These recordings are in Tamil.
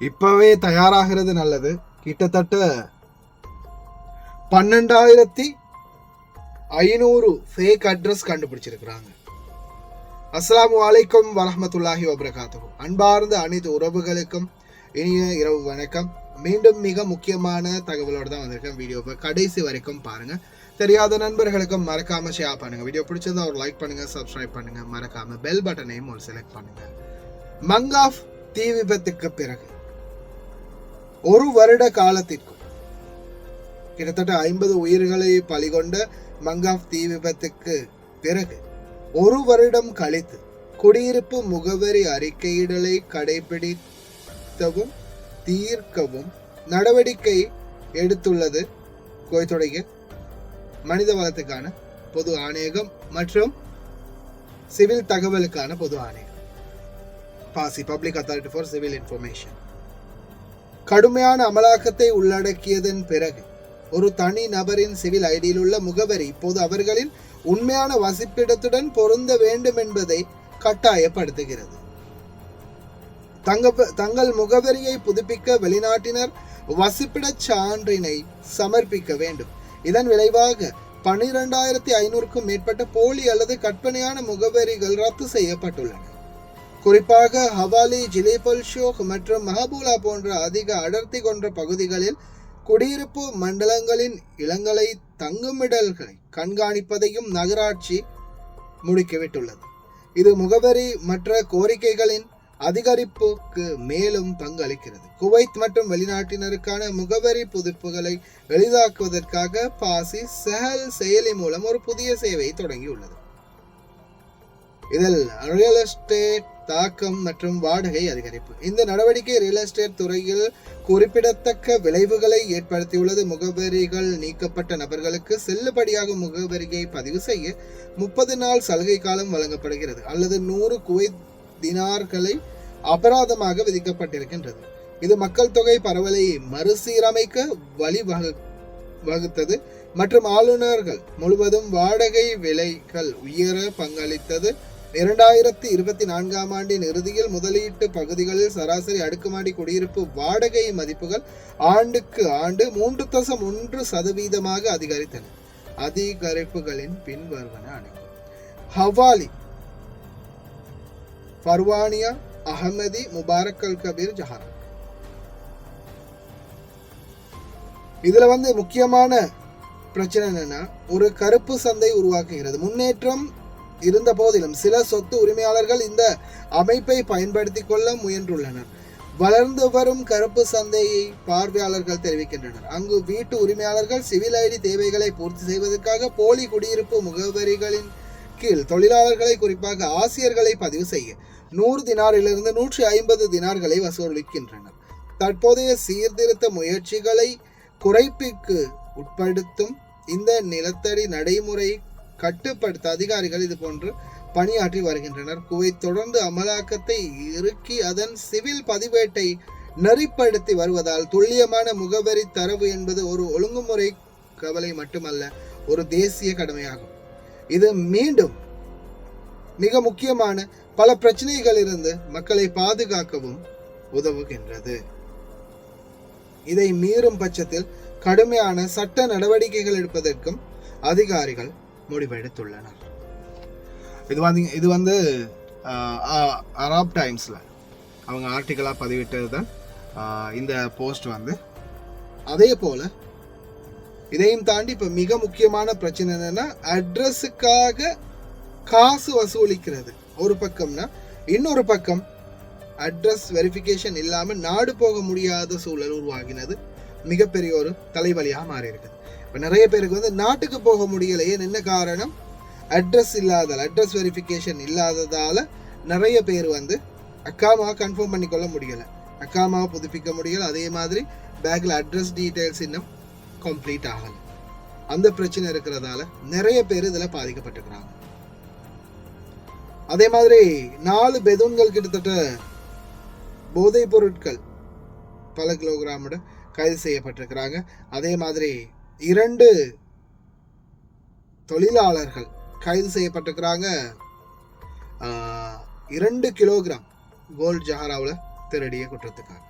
இப்பவே தயாராகிறது நல்லது. கிட்டத்தட்ட 12,500 ஃபேக் அட்ரஸ் கண்டுபிடிச்சிருக்கிறாங்க. அஸ்ஸலாமு அலைக்கும் வரஹ்மத்துல்லாஹி வபரகாத்துஹு. அன்பார்ந்த அனைத்து உறவுகளுக்கும் இனிய இரவு வணக்கம். மீண்டும் மிக முக்கியமான தகவலோடு தான் வந்திருக்கேன். வீடியோவை கடைசி வரைக்கும் பாருங்க. தெரியாத நண்பர்களுக்கும் மறக்காம ஷேர் பண்ணுங்க. வீடியோ பிடிச்சதா ஒரு லைக் பண்ணுங்க, சப்ஸ்கிரைப் பண்ணுங்க, மறக்காம பெல் பட்டனையும் ஒரு செலக்ட் பண்ணுங்க. மங்காஃப் தீ விபத்துக்கு பிறகு ஒரு வருட காலத்திற்கும் கிட்டத்தட்ட 50 உயிர்களை பலிகொண்ட மங்காஃப் தீ விபத்துக்கு பிறகு ஒரு வருடம் கழித்து குடியிருப்பு முகவரி அறிக்கையிடலை கடைபிடிக்கவும் தீர்க்கவும் நடவடிக்கை எடுத்துள்ளது குவைத்துடைய மனித வளத்துக்கான பொது ஆணையகம் மற்றும் சிவில் தகவலுக்கான பொது ஆணையகம், பாசி, public authority for civil information. கடுமையான அமலாக்கத்தை உள்ளடக்கியதன் பிறகு ஒரு தனி நபரின் சிவில் ஐடியில் உள்ள முகவரி இப்போது அவர்களின் உண்மையான வசிப்பிடத்துடன் பொருந்த வேண்டும் என்பதை கட்டாயப்படுத்துகிறது. தங்கள் முகவரியை புதுப்பிக்க வெளிநாட்டினர் வசிப்பிடச் சான்றினை சமர்ப்பிக்க வேண்டும். இதன் விளைவாக 12,500க்கும் மேற்பட்ட போலி அல்லது கற்பனையான முகவரிகள் ரத்து செய்யப்பட்டுள்ளன. குறிப்பாக ஹவாலி, ஜிலேபல் ஷோக் மற்றும் மஹபூலா போன்ற அதிக அடர்த்தி கொண்ட பகுதிகளில் குடியிருப்பு மண்டலங்களின் இளங்கலை தங்குமிடல்களை கண்காணிப்பதையும் நகராட்சி முடுக்கிவிட்டுள்ளது. இது முகவரி மற்ற கோரிக்கைகளின் அதிகரிப்புக்கு மேலும் பங்களிக்கிறது. குவைத் மற்றும் வெளிநாட்டினருக்கான முகவரி புதுப்புகளை எளிதாக்குவதற்காக பாசி சஹல் செயலி மூலம் ஒரு புதிய சேவையை தொடங்கியுள்ளது. இதில் ரியல் எஸ்டேட் தாக்கம் மற்றும் வாடகை அதிகரிப்பு. இந்த நடவடிக்கை ரியல் எஸ்டேட் துறையில் குறிப்பிடத்தக்க விளைவுகளை ஏற்படுத்தியுள்ளது. முகவரிகள் நீக்கப்பட்ட நபர்களுக்கு செல்லுபடியாக முகவரியை பதிவு செய்ய 30 நாள் சலுகை காலம் வழங்கப்படுகிறது அல்லது 100 குவைத் தினார்களை அபராதமாக விதிக்கப்பட்டிருக்கின்றது. இது மக்கள் தொகை பரவலை மறுசீரமைக்க வழிவகுத்தது மற்றும் ஆளுநர்கள் முழுவதும் வாடகை விலைகள் உயர பங்களித்தது. 2024ஆம் ஆண்டின் இறுதியில் முதலீட்டு பகுதிகளில் சராசரி அடுக்குமாடி குடியிருப்பு வாடகை மதிப்புகள் ஆண்டுக்கு ஆண்டு 3.1% அதிகரித்தன. அதிகரிப்புகளின் பின்வருவன அனைத்தும் ஹவாலி, பர்வானியா, அஹமதி, முபாரக் அல் கபீர், ஜஹரா. இதுல முக்கியமான பிரச்சனை என்னன்னா, ஒரு கருப்பு சந்தை உருவாக்குகிறது. முன்னேற்றம் இருந்த போதிலும் சில சொத்து உரிமையாளர்கள் இந்த அமைப்பை பயன்படுத்தி கொள்ள முயன்றுள்ளனர். வளர்ந்து வரும் கருப்பு சந்தையை பார்வையாளர்கள் தெரிவிக்கின்றனர். அங்கு வீட்டு உரிமையாளர்கள் சிவில் ஐடி தேவைகளை பூர்த்தி செய்வதற்காக போலி குடியிருப்பு முகவரிகளின் கீழ் தொழிலாளர்களை, குறிப்பாக ஆசிரியர்களை பதிவு செய்ய 100 தினாரிலிருந்து 150 தினார்களை வசூலிக்கின்றனர். தற்போதைய சீர்திருத்த முயற்சிகளை குறைப்புக்கு உட்படுத்தும் இந்த நிலத்தடி நடைமுறை கட்டுப்படுத்த அதிகாரிகள் இது போன்று பணியாற்றி வருகின்றனர். குவைத் தொடர்ந்து அமலாக்கத்தை இறுக்கி அதன் சிவில் பதிவேட்டை நெறிப்படுத்தி வருவதால் துல்லியமான முகவரி தரவு என்பது ஒரு ஒழுங்குமுறை கவலை மட்டுமல்ல, ஒரு தேசிய கடமையாகும். இது மீண்டும் மிக முக்கியமான பல பிரச்சனைகளிலிருந்து மக்களை பாதுகாக்கவும் உதவுகின்றது. இதை மீறும் பட்சத்தில் கடுமையான சட்ட நடவடிக்கைகள் எடுப்பதற்கும் அதிகாரிகள் முடிவெடுத்துள்ளனர். இது அராப் டைம்ஸ்ல அவங்க ஆர்டிக்கலா பதிவிட்டது தான் இந்த போஸ்ட். அதே போல இதையும் தாண்டி இப்ப மிக முக்கியமான பிரச்சனை என்னன்னா, அட்ரஸுக்காக காசு வசூலிக்கிறது ஒரு பக்கம்னா, இன்னொரு பக்கம் அட்ரஸ் வெரிஃபிகேஷன் இல்லாம நாடு போக முடியாத சூழல் உருவாகினது மிகப்பெரிய ஒரு தலைவலியாக மாறி இருக்குது. இப்ப நிறைய பேருக்கு நாட்டுக்கு போக முடியலையே. என்ன காரணம்? அட்ரஸ் இல்லாதால, அட்ரஸ் வெரிஃபிகேஷன் இல்லாததால நிறைய பேர் அக்காமாவை கன்ஃபார்ம் பண்ணிக்கொள்ள முடியல, அக்காமாவை புதுப்பிக்க முடியல. அதே மாதிரி பேக்ல அட்ரஸ் டீடைல்ஸ் இன்னும் கம்ப்ளீட் ஆகல. அந்த பிரச்சனை இருக்கிறதால நிறைய பேர் இதுல பாதிக்கப்பட்டிருக்கிறாங்க. அதே மாதிரி 4 பெதூன்கள் கிட்டத்தட்ட போதைப் பொருட்கள் பல கிலோகிராமோட கைது செய்யப்பட்டிருக்கிறாங்க. அதே மாதிரி 2 தொழிலாளர்கள் கைது செய்யப்பட்டிருக்கிறாங்க. 2 கிலோகிராம் கோல்ட் ஜஹராவில் திருடிய குற்றத்துக்காக.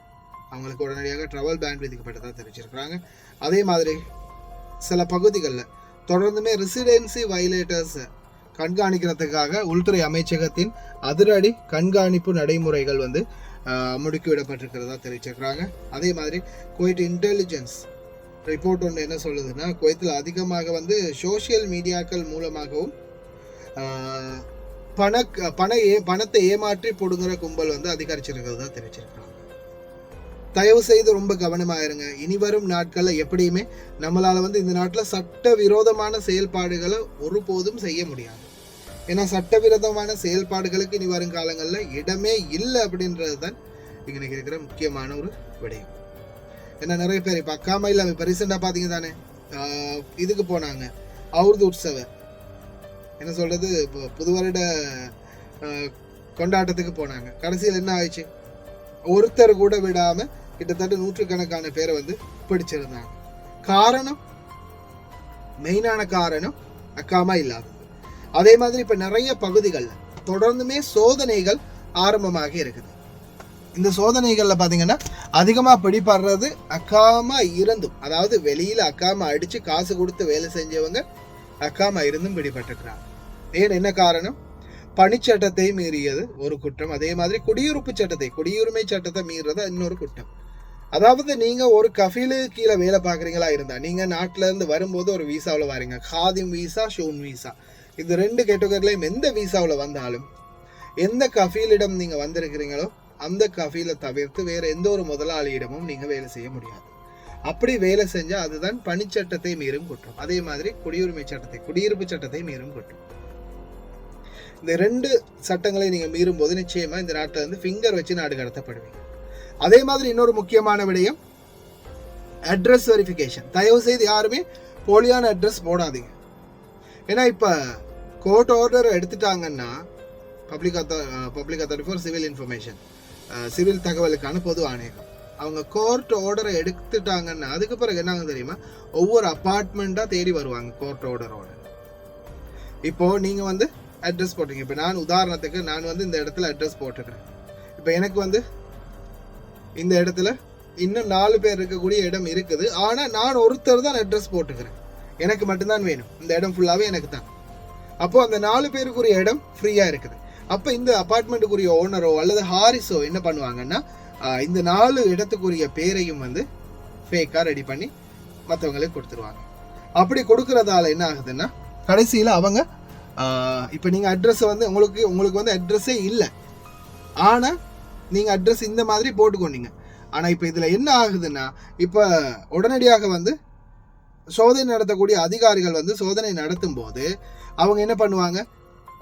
அவங்களுக்கு உடனடியாக ட்ராவல் பேன் விதிக்கப்பட்டதாக தெரிவிச்சிருக்கிறாங்க. அதே மாதிரி சில பகுதிகளில் தொடர்ந்துமே ரெசிடென்சி வயலேட்டர்ஸ் கண்காணிக்கிறதுக்காக உள்துறை அமைச்சகத்தின் அதிரடி கண்காணிப்பு நடைமுறைகள் வந்து முடுக்கிவிடப்பட்டிருக்கிறதா தெரிவிச்சிருக்கிறாங்க. அதே மாதிரி குவைட் இன்டெலிஜென்ஸ் ரிப்போர்ட் ஒன்று என்ன சொல்லுதுன்னா, குவைத்தில் அதிகமாக வந்து சோசியல் மீடியாக்கள் மூலமாகவும் பணத்தை ஏமாற்றி போடுங்கிற கும்பல் வந்து அதிகரிச்சிருக்கிறதா தெரிவிச்சிருக்கிறாங்க. தயவு செய்து ரொம்ப கவனமாக இருங்க. இனி வரும் நாட்களில் எப்படியுமே நம்மளால் வந்து இந்த நாட்டில் சட்ட விரோதமான செயல்பாடுகளை ஒருபோதும் செய்ய முடியாது. ஏன்னா சட்டவிரோதமான செயல்பாடுகளுக்கு இனி வரும் காலங்களில் இடமே இல்லை அப்படின்றது தான் இன்னைக்கு இருக்கிற முக்கியமான ஒரு விடயம். ஏன்னா நிறைய பேர் இப்போ அக்காமா இல்லாமல் இப்போ ரீசெண்டாக பார்த்தீங்க தானே, இதுக்கு போனாங்க அவுர்து உற்சவ என்ன சொல்கிறது, இப்போ புது வருட கொண்டாட்டத்துக்கு போனாங்க. கடைசியில் என்ன ஆயிடுச்சு, ஒருத்தர் கூட விடாமல் கிட்டத்தட்ட நூற்றுக்கணக்கான பேரை வந்து பிடிச்சிருந்தாங்க. காரணம், மெயினான காரணம் அக்காமா இல்லாதது. அதே மாதிரி இப்போ நிறைய பகுதிகளில் தொடர்ந்துமே சோதனைகள் ஆரம்பமாகி இருக்குது. இந்த சோதனைகளில் பார்த்தீங்கன்னா அதிகமாக பிடிபடுறது அக்காமா இருந்தும், அதாவது வெளியில் அக்காமா அடித்து காசு கொடுத்து வேலை செஞ்சவங்க அக்காமா இருந்தும் பிடிபட்டுக்கிறாங்க. ஏன், என்ன காரணம், பணிச்சட்டத்தை மீறியது ஒரு குற்றம். அதே மாதிரி குடியுரிமை சட்டத்தை மீறுறது இன்னொரு குற்றம். அதாவது நீங்க ஒரு கஃபீலு கீழே வேலை பார்க்குறீங்களா இருந்தா, நீங்க நாட்டில இருந்து வரும்போது ஒரு விசாவில் வரீங்க, காதிம் விசா, ஷூன் விசா, இது 2 கேட்டகரிலையும் எந்த விசாவில் வந்தாலும் எந்த கஃபீலிடம் நீங்க வந்திருக்கிறீங்களோ அந்த கஃபீலை தவிர்த்து வேற எந்த ஒரு முதலாளியிடமும் நீங்க வேலை செய்ய முடியாது. அப்படி வேலை செஞ்சா அதுதான் பணிச்சட்டத்தை மீறும் குற்றம். அதே மாதிரி குடியிருப்பு சட்டத்தை மீறும் குற்றம். இந்த 2 சட்டங்களை நீங்க மீறும் போது நிச்சயமா இந்த நாட்டில் வந்து ஃபிங்கர் வச்சு நாடு கடத்தப்படுவீங்க. அதே மாதிரி இன்னொரு முக்கியமான விடயம், அட்ரஸ் வெரிஃபிகேஷன். தயவு செய்து யாருமே போலியான அட்ரஸ் போடாதீங்க. ஏன்னா இப்போ கோர்ட் ஆர்டர் எடுத்துட்டாங்கன்னா, public authority for civil information, civil தகவலுக்கான பொது ஆணையகம், அவங்க கோர்ட் ஆர்டரை எடுத்துட்டாங்கன்னா அதுக்கு பிறகு என்ன தெரியுமா, ஒவ்வொரு அப்பார்ட்மெண்ட்டாக தேடி வருவாங்க கோர்ட் ஆர்டரோட. இப்போ நீங்கள் வந்து அட்ரஸ் போட்டீங்க. இப்போ நான் உதாரணத்துக்கு நான் வந்து இந்த இடத்துல அட்ரஸ் போட்டுக்கிறேன். இப்போ எனக்கு வந்து இந்த இடத்துல இன்னும் 4 பேர் இருக்கக்கூடிய இடம் இருக்குது. ஆனால் நான் ஒருத்தர் தான் அட்ரஸ் போட்டுக்கிறேன், எனக்கு மட்டும்தான் வேணும், இந்த இடம் ஃபுல்லாகவே எனக்கு தான். அப்போ அந்த 4 பேருக்குரிய இடம் ஃப்ரீயாக இருக்குது. அப்போ இந்த அப்பார்ட்மெண்ட்டுக்குரிய ஓனரோ அல்லது ஹாரிஸோ என்ன பண்ணுவாங்கன்னா, இந்த 4 இடத்துக்குரிய பேரையும் வந்து ஃபேக்காக ரெடி பண்ணி மற்றவங்களுக்கு கொடுத்துருவாங்க. அப்படி கொடுக்கறதால என்ன ஆகுதுன்னா, கடைசியில் அவங்க இப்போ நீங்கள் அட்ரஸை வந்து உங்களுக்கு வந்து அட்ரஸே இல்லை, ஆனால் நீங்கள் அட்ரஸ் இந்த மாதிரி போட்டுக்கொண்டீங்க. ஆனால் இப்போ இதில் என்ன ஆகுதுன்னா, இப்போ உடனடியாக வந்து சோதனை நடத்தக்கூடிய அதிகாரிகள் வந்து சோதனை நடத்தும் போது அவங்க என்ன பண்ணுவாங்க,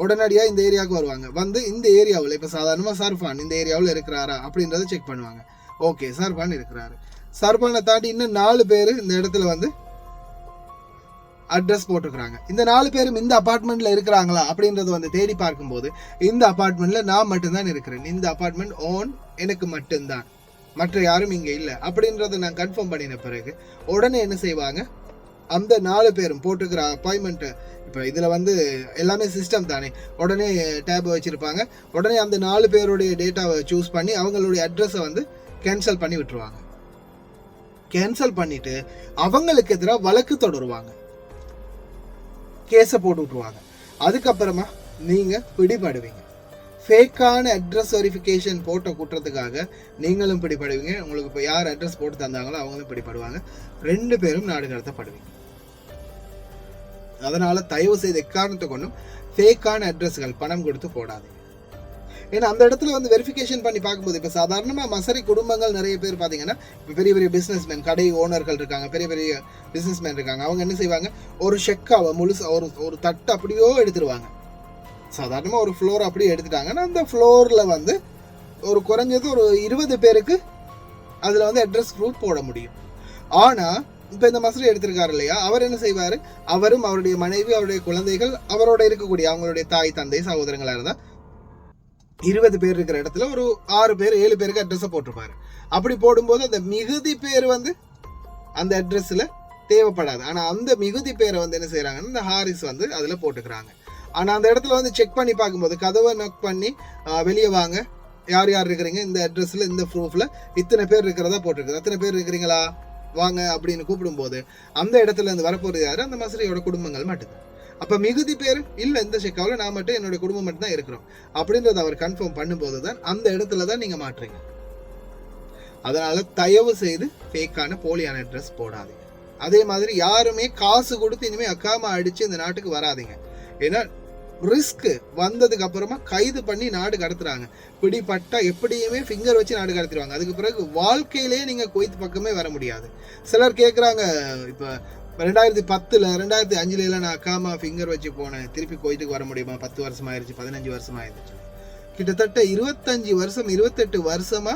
உடனடியாக இந்த ஏரியாவுக்கு வருவாங்க. வந்து இந்த ஏரியாவில் இப்போ சாதாரணமாக சர்ஃபான் இந்த ஏரியாவில் இருக்கிறாரா அப்படின்றத செக் பண்ணுவாங்க. ஓகே, சர்ஃபான் இருக்கிறாரு. சர்ஃபானை தாண்டி இன்னும் 4 பேர் இந்த இடத்துல வந்து அட்ரஸ் போட்டுக்கிறாங்க. இந்த 4 பேரும் இந்த அப்பார்ட்மெண்ட்ல இருக்கிறாங்களா அப்படின்றது வந்து தேடி பார்க்கும்போது இந்த அப்பார்ட்மெண்ட்ல நான் மட்டும்தான் இருக்கிறேன், இந்த அப்பார்ட்மெண்ட் ஓன் எனக்கு மட்டும்தான், மற்ற யாரும் இங்கே இல்லை அப்படின்றத நான் கன்ஃபார்ம் பண்ணின பிறகு உடனே என்ன செய்வாங்க, அந்த 4 பேரும் போட்டுக்கிற அப்பாயின்மெண்ட்டு, இப்போ இதில் வந்து எல்லாமே சிஸ்டம் தானே, உடனே டேப் வச்சுருப்பாங்க. உடனே அந்த 4 பேருடைய டேட்டாவை சூஸ் பண்ணி அவங்களுடைய அட்ரஸை வந்து கேன்சல் பண்ணி விட்டுருவாங்க. கேன்சல் பண்ணிட்டு அவங்களுக்கு எதிராக வழக்கு தொடருவாங்க, கேஸை போட்டு விட்டுருவாங்க. அதுக்கப்புறமா நீங்கள் பிடிபடுவீங்க. ஃபேக்கான அட்ரஸ் வெரிஃபிகேஷன் போட்ட குற்றத்துக்காக நீங்களும் பிடிபடுவீங்க. உங்களுக்கு இப்போ யார் அட்ரஸ் போட்டு தந்தாங்களோ அவங்களும் பிடிபடுவாங்க. 2 பேரும் நாடு கடத்தப்படுவீங்க. அதனால் தயவு செய்து எக்காரணத்தை கொண்டும் ஃபேக்கான அட்ரஸ்கள் பணம் கொடுத்து போடாதீங்க. ஏன்னா அந்த இடத்துல வந்து வெரிஃபிகேஷன் பண்ணி பார்க்கும்போது இப்போ சாதாரணமாக மசரி குடும்பங்கள் நிறைய பேர் பார்த்தீங்கன்னா, இப்போ பெரிய பெரிய பிஸ்னஸ்மேன், கடை ஓனர்கள் இருக்காங்க, பெரிய பெரிய பிஸ்னஸ்மேன் இருக்காங்க. அவங்க என்ன செய்வாங்க, ஒரு ஷெக்காவை முழுசாக ஒரு தட்டு அப்படியோ எடுத்துருவாங்க. சாதாரணமாக ஒரு ஃப்ளோர் அப்படியே எடுத்துட்டாங்கன்னா அந்த ஃப்ளோரில் வந்து ஒரு குறைஞ்சது ஒரு 20 பேருக்கு அதில் வந்து அட்ரஸ் ப்ரூஃப் போட முடியும். ஆனால் இப்போ இந்த மசரி எடுத்திருக்காரு இல்லையா, அவர் என்ன செய்வார், அவரும் அவருடைய மனைவி, அவருடைய குழந்தைகள், அவரோட இருக்கக்கூடிய அவங்களுடைய தாய் தந்தை சகோதரங்களாக இருந்தால் 20 பேர் இருக்கிற இடத்துல ஒரு 6 பேர் 7 பேருக்கு அட்ரஸை போட்டிருப்பாரு. அப்படி போடும்போது அந்த மிகுதி பேர் வந்து அந்த அட்ரஸில் தேவைப்படாது. ஆனால் அந்த மிகுதி பேரை வந்து என்ன செய்கிறாங்கன்னா இந்த ஹாரிஸ் வந்து அதில் போட்டுக்கிறாங்க. ஆனால் அந்த இடத்துல வந்து செக் பண்ணி பார்க்கும்போது கதவை நோக் பண்ணி வெளியே வாங்க, யார் யார் இருக்கிறீங்க, இந்த அட்ரஸில் இந்த ப்ரூஃபில் இத்தனை பேர் இருக்கிறதா போட்டிருக்குது, அத்தனை பேர் இருக்கிறீங்களா வாங்க அப்படின்னு கூப்பிடும்போது அந்த இடத்துல இருந்து வரப்போகிறது யார், அந்த மசரியோட குடும்பங்கள் மட்டும்தான். அப்போ மிகுதி பேர் இல்லை, இந்த ஷெக்காவில் நான் மட்டும் என்னுடைய குடும்பம் மட்டும் தான் இருக்கிறோம் அப்படின்றத அவர் கன்ஃபார்ம் பண்ணும்போது தான் அந்த இடத்துல தான் நீங்கள் மாற்றுறீங்க. அதனால தயவு செய்து ஃபேக்கான போலியான அட்ரஸ் போடாதீங்க. அதே மாதிரி யாருமே காசு கொடுத்து இனிமேல் அக்காமா அடித்து இந்த நாட்டுக்கு வராதிங்க. ஏன்னா ரிஸ்க் வந்ததுக்கு அப்புறமா கைது பண்ணி நாடு கடத்துறாங்க. பிடிப்பட்டா எப்படியுமே ஃபிங்கர் வச்சு நாடு கடத்திடுவாங்க. அதுக்கு பிறகு வாழ்க்கையிலேயே நீங்கள் குவைத் பக்கமே வர முடியாது. சிலர் கேட்குறாங்க, இப்போ 2010 2005 நான் அக்காமா ஃபிங்கர் வச்சு போனேன், திருப்பி குவைத்துக்கு வர முடியுமா? 10 வருஷம் ஆயிடுச்சு, 15 வருஷம் ஆயிடுச்சு. கிட்டத்தட்ட 25 வருஷம் 28 வருஷமா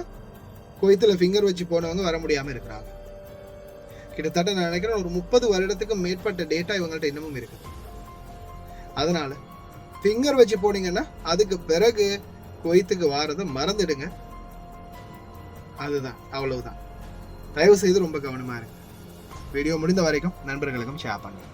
குவைத்தில் ஃபிங்கர் வச்சு போனவங்க வர முடியாமல் இருக்கிறாங்க. கிட்டத்தட்ட நான் நினைக்கிறேன் ஒரு 30 வருடத்துக்கு மேற்பட்ட டேட்டா இவங்கள்ட்ட இன்னமும் இருக்குது. அதனால ஃபிங்கர் வச்சு போனீங்கன்னா அதுக்கு பிறகு குவைத்துக்கு வாரதை மறந்துடுங்க. அதுதான், அவ்வளவுதான். தயவு செய்து ரொம்ப கவனமா இருக்கு. வீடியோ முடிந்த வரைக்கும் நண்பர்களுக்கும் ஷேர் பண்ணுங்க.